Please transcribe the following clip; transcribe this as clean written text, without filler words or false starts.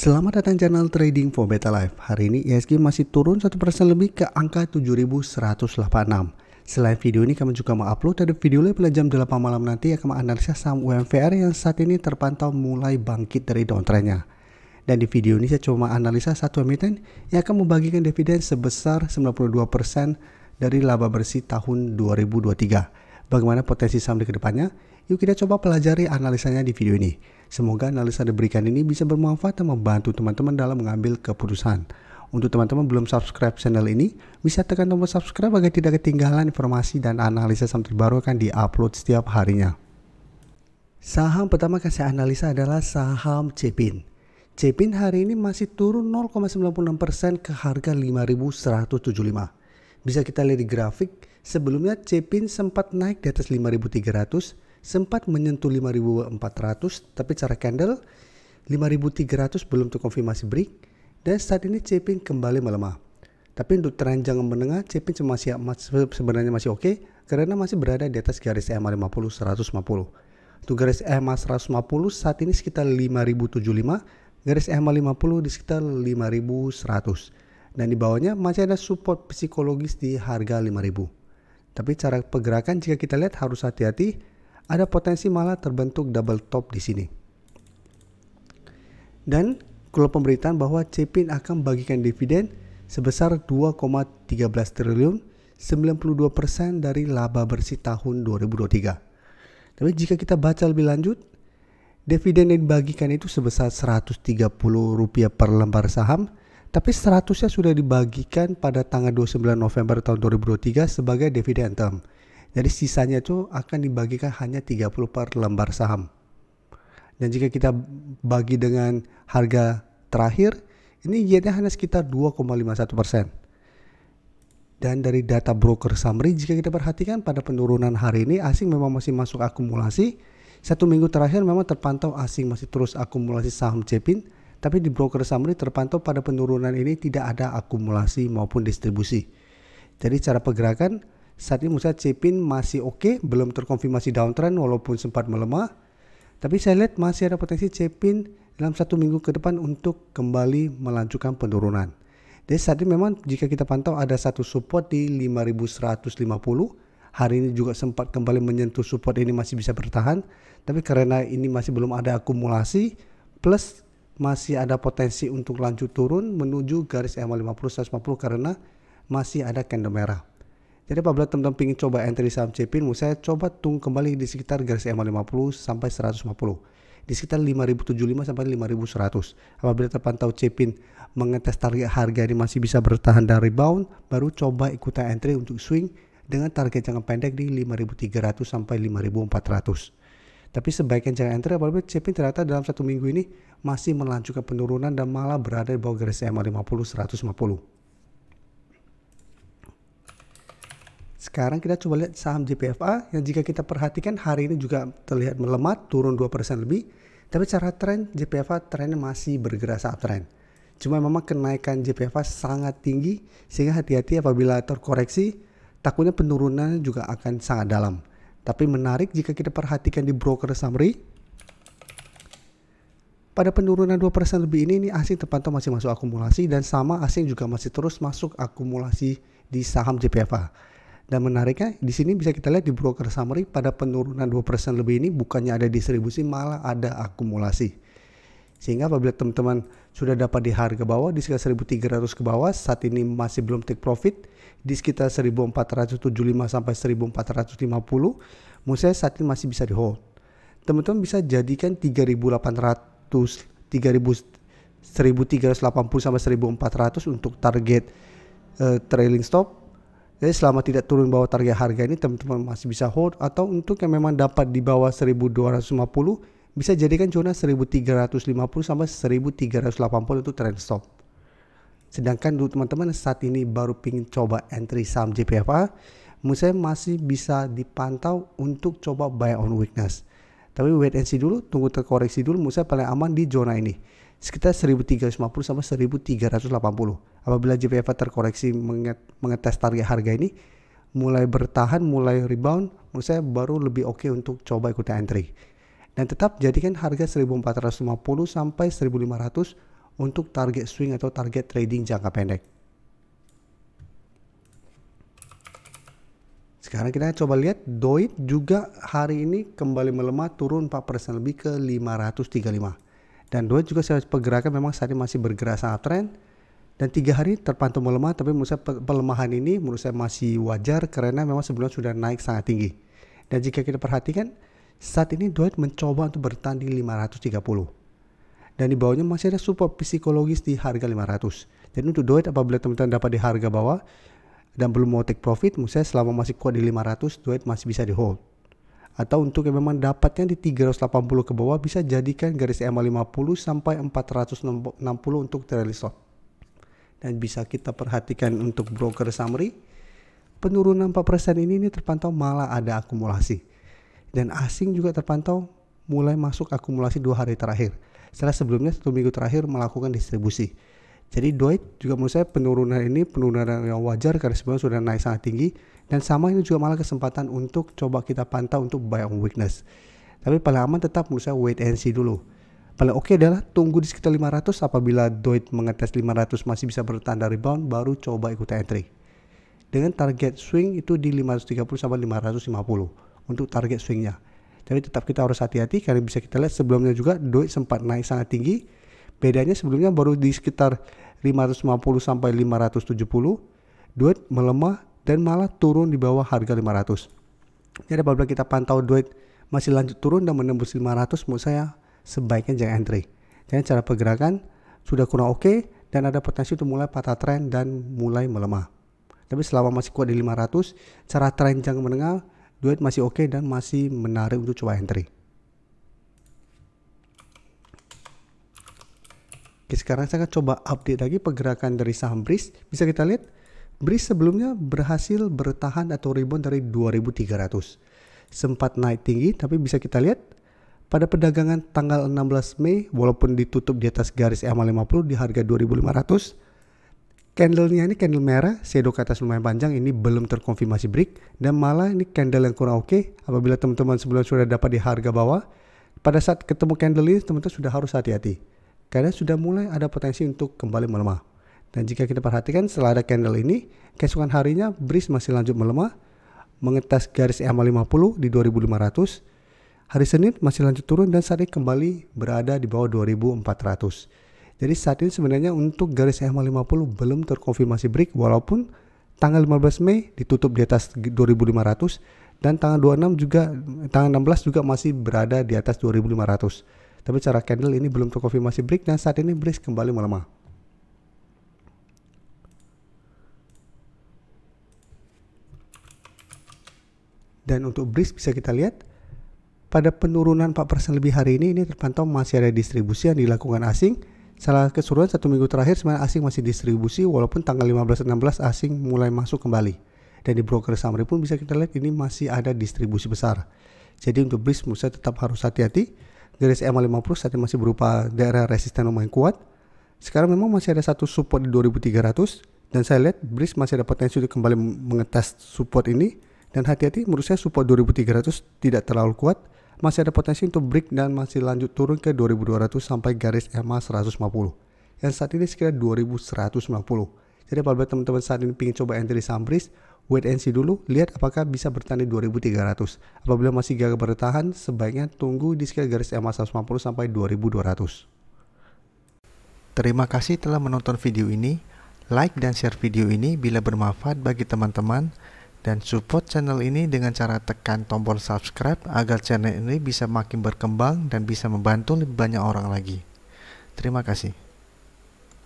Selamat datang channel Trading for Better Life. Hari ini IHSG masih turun 1% lebih ke angka 7.186. Selain video ini, kami juga mengupload ada video live pada jam 8 malam nanti akan menganalisa saham UMVR yang saat ini terpantau mulai bangkit dari downtrendnya. Dan di video ini saya coba analisa satu emiten yang akan membagikan dividen sebesar 92% dari laba bersih tahun 2023. Bagaimana potensi saham di kedepannya? Yuk kita coba pelajari analisanya di video ini. Semoga analisa diberikan ini bisa bermanfaat dan membantu teman-teman dalam mengambil keputusan. Untuk teman-teman belum subscribe channel ini, bisa tekan tombol subscribe agar tidak ketinggalan informasi dan analisa saham terbaru akan diupload setiap harinya. Saham pertama yang saya analisa adalah saham Cepin. Cepin hari ini masih turun 0,96% ke harga 5.175. Bisa kita lihat di grafik, sebelumnya Cepin sempat naik di atas 5.300, sempat menyentuh 5.400, tapi cara candle 5.300 belum terkonfirmasi break, dan saat ini Cepin kembali melemah. Tapi untuk tren jangka menengah, Cepin sebenarnya masih oke, karena masih berada di atas garis EMA 50 150. Untuk garis EMA 150 saat ini sekitar 5.075, garis EMA 50 di sekitar 5.100, dan di bawahnya masih ada support psikologis di harga 5.000. Tapi cara pergerakan jika kita lihat harus hati-hati, ada potensi malah terbentuk double top di sini. Dan kalau pemberitaan bahwa Cepin akan bagikan dividen sebesar 2,13 triliun, 92% dari laba bersih tahun 2023. Tapi jika kita baca lebih lanjut, dividen yang dibagikan itu sebesar Rp130 per lembar saham, tapi 100-nya sudah dibagikan pada tanggal 29 November tahun 2023 sebagai dividen term. Jadi sisanya itu akan dibagikan hanya 30 per lembar saham. Dan jika kita bagi dengan harga terakhir, ini yieldnya hanya sekitar 2,51%. Dan dari data broker summary, jika kita perhatikan pada penurunan hari ini, asing memang masih masuk akumulasi. Satu minggu terakhir memang terpantau asing masih terus akumulasi saham Cepin, tapi di broker summary terpantau pada penurunan ini tidak ada akumulasi maupun distribusi. Jadi cara pergerakan, saat ini menurut saya Cepin masih oke, belum terkonfirmasi downtrend walaupun sempat melemah. Tapi saya lihat masih ada potensi Cepin dalam satu minggu ke depan untuk kembali melanjutkan penurunan. Jadi saat ini memang jika kita pantau ada satu support di 5.150. Hari ini juga sempat kembali menyentuh support ini masih bisa bertahan. Tapi karena ini masih belum ada akumulasi, plus masih ada potensi untuk lanjut turun menuju garis EMA 50 150 karena masih ada candle merah. Jadi apabila teman-teman ingin coba entry saham Cepin, saya coba tunggu kembali di sekitar garis EMA 50 sampai 150. Di sekitar 5.075 sampai 5.100. Apabila terpantau Cepin mengetes target harga ini masih bisa bertahan dan rebound, baru coba ikutan entry untuk swing dengan target jangka pendek di 5.300 sampai 5.400. Tapi sebaiknya jangan entry apabila Cepin ternyata dalam satu minggu ini masih melanjutkan penurunan dan malah berada di bawah garis EMA 50 150. Sekarang kita coba lihat saham JPFA yang jika kita perhatikan hari ini juga terlihat melemah, turun 2% lebih. Tapi cara tren JPFA trennya masih bergerak uptrend. Cuma memang kenaikan JPFA sangat tinggi sehingga hati-hati apabila terkoreksi, takutnya penurunannya juga akan sangat dalam. Tapi menarik jika kita perhatikan di broker summary, pada penurunan 2% lebih ini asing terpantau masih masuk akumulasi dan sama asing juga masih terus masuk akumulasi di saham JPFA. Dan menariknya di sini bisa kita lihat di broker summary pada penurunan 2% lebih ini bukannya ada distribusi malah ada akumulasi. Sehingga apabila teman-teman sudah dapat di harga bawah di sekitar 1.300 ke bawah, saat ini masih belum take profit di sekitar 1.475 sampai 1.450, menurut saya saat ini masih bisa di hold. Teman-teman bisa jadikan 1.380 sampai 1.400 untuk target trailing stop. Jadi selama tidak turun bawah target harga ini teman-teman masih bisa hold, atau untuk yang memang dapat di bawah 1.250 bisa jadikan zona 1.350 sampai 1.380 untuk trend stop. Sedangkan untuk teman-teman saat ini baru pingin coba entry saham JPFA, menurut saya masih bisa dipantau untuk coba buy on weakness. Tapi wait and see dulu, tunggu terkoreksi dulu, menurut saya paling aman di zona ini sekitar 1.350 sampai 1.380. Apabila JPFA terkoreksi mengetes target harga ini mulai bertahan, mulai rebound, menurut saya baru lebih oke untuk coba ikutan entry. Dan tetap jadikan harga 1.450 sampai 1.500 untuk target swing atau target trading jangka pendek. Sekarang kita coba lihat DOIT juga hari ini kembali melemah, turun 4% lebih ke 535. Dan DOIT juga secara pergerakan memang saat ini masih bergerak sangat trend. Dan 3 hari terpantau melemah, tapi menurut saya pelemahan ini menurut saya masih wajar karena memang sebelumnya sudah naik sangat tinggi. Dan jika kita perhatikan, saat ini DOIT mencoba untuk bertahan di 530. Dan di bawahnya masih ada support psikologis di harga 500. Jadi untuk DOIT apabila teman-teman dapat di harga bawah dan belum mau take profit, menurut saya selama masih kuat di 500, DOIT masih bisa di hold. Atau untuk yang memang dapatnya di 380 ke bawah, bisa jadikan garis EMA 50 sampai 460 untuk trailing stop. Dan bisa kita perhatikan untuk broker summary, penurunan 4% ini terpantau malah ada akumulasi. Dan asing juga terpantau mulai masuk akumulasi 2 hari terakhir. Setelah sebelumnya 1 minggu terakhir melakukan distribusi. Jadi DOIT juga menurut saya penurunan yang wajar karena sebelumnya sudah naik sangat tinggi. Dan sama ini juga malah kesempatan untuk coba kita pantau untuk buy on weakness. Tapi paling aman tetap menurut saya wait and see dulu. Paling oke adalah tunggu di sekitar 500, apabila DOIT mengetes 500 masih bisa bertahan dari rebound, baru coba ikut entry. Dengan target swing itu di 530 sampai 550 untuk target swingnya. Tapi tetap kita harus hati-hati karena bisa kita lihat sebelumnya juga DOIT sempat naik sangat tinggi. Bedanya sebelumnya baru di sekitar 550 sampai 570, DOIT melemah dan malah turun di bawah harga 500. Jadi apabila kita pantau DOIT masih lanjut turun dan menembus 500, menurut saya sebaiknya jangan entry. Karena cara pergerakan sudah kurang oke dan ada potensi untuk mulai patah tren dan mulai melemah. Tapi selama masih kuat di 500, cara tren jangka menengah, DOIT masih oke dan masih menarik untuk coba entry. Oke, sekarang saya akan coba update lagi pergerakan dari saham BRIS. Bisa kita lihat, BRIS sebelumnya berhasil bertahan atau rebound dari 2300. Sempat naik tinggi, tapi bisa kita lihat pada perdagangan tanggal 16 Mei, walaupun ditutup di atas garis EMA 50 di harga 2500, candlenya ini candle merah, shadow ke atas lumayan panjang, ini belum terkonfirmasi break, dan malah ini candle yang kurang oke. Apabila teman-teman sebelumnya sudah dapat di harga bawah, pada saat ketemu candle ini teman-teman sudah harus hati-hati karena sudah mulai ada potensi untuk kembali melemah. Dan jika kita perhatikan setelah ada candle ini, keesokan harinya BRIS masih lanjut melemah, mengetes garis EMA 50 di 2500. Hari Senin masih lanjut turun dan saat ini kembali berada di bawah 2400. Jadi saat ini sebenarnya untuk garis EMA 50 belum terkonfirmasi break, walaupun tanggal 15 Mei ditutup di atas 2500 dan tanggal 16 juga masih berada di atas 2500. Tapi cara candle ini belum terkonfirmasi break dan saat ini BRIS kembali melemah. Dan untuk BRIS bisa kita lihat pada penurunan 4% lebih hari ini terpantau masih ada distribusi yang dilakukan asing. Salah keseluruhan 1 minggu terakhir sebenarnya asing masih distribusi, walaupun tanggal 15-16 asing mulai masuk kembali. Dan di broker summary pun bisa kita lihat ini masih ada distribusi besar. Jadi untuk BRIS menurut saya tetap harus hati-hati. Garis EMA 50 saat ini masih berupa daerah resisten lumayan kuat. Sekarang memang masih ada satu support di 2300 dan saya lihat BRIS masih ada potensi untuk kembali mengetes support ini. Dan hati-hati, menurut saya support 2300 tidak terlalu kuat. Masih ada potensi untuk break dan masih lanjut turun ke 2200 sampai garis EMA 150. Yang saat ini sekitar 2190. Jadi apabila teman-teman saat ini ingin coba entry saham BRIS, wait and see dulu, lihat apakah bisa bertahan di 2300. Apabila masih gagal bertahan, sebaiknya tunggu di sekitar garis EMA 150 sampai 2200. Terima kasih telah menonton video ini. Like dan share video ini bila bermanfaat bagi teman-teman. Dan support channel ini dengan cara tekan tombol subscribe agar channel ini bisa makin berkembang dan bisa membantu lebih banyak orang lagi. Terima kasih.